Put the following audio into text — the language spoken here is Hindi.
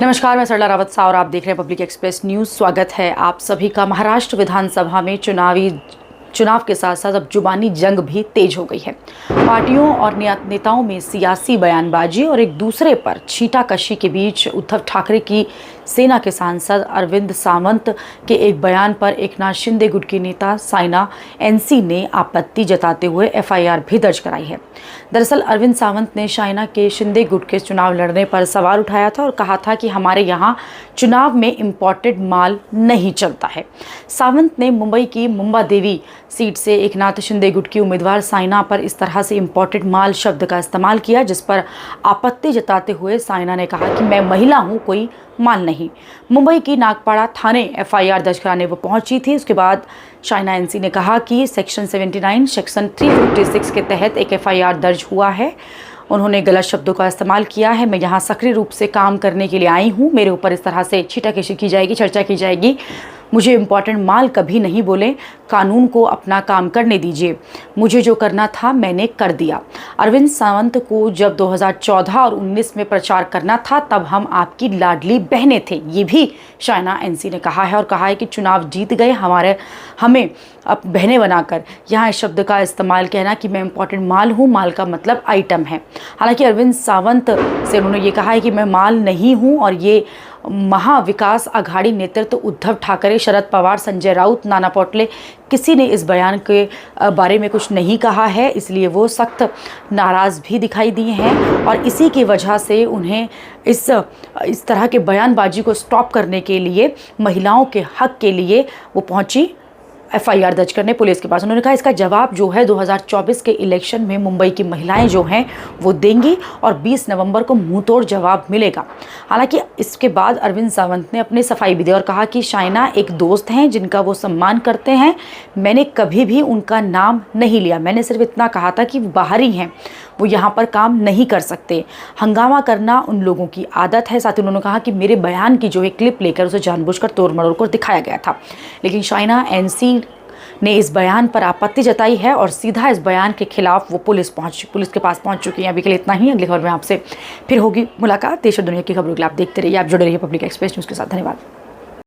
नमस्कार, मैं सरला रावत सा और आप देख रहे हैं पब्लिक एक्सप्रेस न्यूज़। स्वागत है आप सभी का। महाराष्ट्र विधानसभा में चुनाव के साथ साथ अब जुबानी जंग भी तेज हो गई है। पार्टियों और नेताओं में सियासी बयानबाजी और एक दूसरे पर छींटाकशी के बीच उद्धव ठाकरे की सेना के सांसद अरविंद सावंत के एक बयान पर एकनाथ शिंदे गुट की नेता साइना एनसी ने आपत्ति जताते हुए एफआईआर भी दर्ज कराई है। दरअसल अरविंद सावंत ने साइना के शिंदे गुट के चुनाव लड़ने पर सवाल उठाया था और कहा था कि हमारे यहाँ चुनाव में इम्पोर्टेड माल नहीं चलता है। सावंत ने मुंबई की मुंबा देवी सीट से एकनाथ शिंदे गुट की उम्मीदवार साइना पर इस तरह से इम्पोर्टेड माल शब्द का इस्तेमाल किया, जिस पर आपत्ति जताते हुए साइना ने कहा कि मैं महिला हूं, कोई माल नहीं। मुंबई की नागपाड़ा थाने एफआईआर दर्ज कराने वो पहुंची थी। उसके बाद साइना एनसी ने कहा कि सेक्शन 79 सेक्शन 356 के तहत एक एफआईआर दर्ज हुआ है। उन्होंने गलत शब्दों का इस्तेमाल किया है। मैं यहाँ सक्रिय रूप से काम करने के लिए आई हूँ। मेरे ऊपर इस तरह से छींटाकशी की जाएगी, चर्चा की जाएगी। मुझे इम्पॉर्टेंट माल कभी नहीं बोले। कानून को अपना काम करने दीजिए। मुझे जो करना था मैंने कर दिया। अरविंद सावंत को जब 2014 और 19 में प्रचार करना था तब हम आपकी लाडली बहनें थे, ये भी साइना एनसी ने कहा है। और कहा है कि चुनाव जीत गए हमें अब बहनें बनाकर यहाँ इस शब्द का इस्तेमाल कहना कि मैं इम्पॉर्टेंट माल हूँ। माल का मतलब आइटम है। हालांकि अरविंद सावंत से उन्होंने ये कहा है कि मैं माल नहीं हूँ और ये महाविकास आघाड़ी नेतृत्व उद्धव ठाकरे, शरद पवार, संजय राउत, नाना पटोले किसी ने इस बयान के बारे में कुछ नहीं कहा है, इसलिए वो सख्त नाराज़ भी दिखाई दिए हैं। और इसी की वजह से उन्हें इस तरह के बयानबाजी को स्टॉप करने के लिए, महिलाओं के हक के लिए वो पहुंची एफआईआर दर्ज करने पुलिस के पास। उन्होंने कहा इसका जवाब जो है 2024 के इलेक्शन में मुंबई की महिलाएं जो हैं वो देंगी और 20 नवंबर को मुंहतोड़ जवाब मिलेगा। हालांकि इसके बाद अरविंद सावंत ने अपनी सफाई भी दी और कहा कि साइना एक दोस्त हैं जिनका वो सम्मान करते हैं। मैंने कभी भी उनका नाम नहीं लिया। मैंने सिर्फ इतना कहा था कि वो बाहरी हैं, वो यहाँ पर काम नहीं कर सकते। हंगामा करना उन लोगों की आदत है। साथ ही उन्होंने कहा कि मेरे बयान की जो है क्लिप लेकर उसे जानबूझकर तोड़ मरोड़ कर दिखाया गया था। लेकिन साइना एनसी ने इस बयान पर आपत्ति जताई है और सीधा इस बयान के खिलाफ वो पुलिस के पास पहुंच चुकी है। अभी के लिए इतना ही। अगली खबर में आपसे फिर होगी मुलाकात। देश और दुनिया की खबरों के लिए आप देखते रहिए, आप जुड़े रहिए पब्लिक एक्सप्रेस न्यूज़ के साथ। धन्यवाद।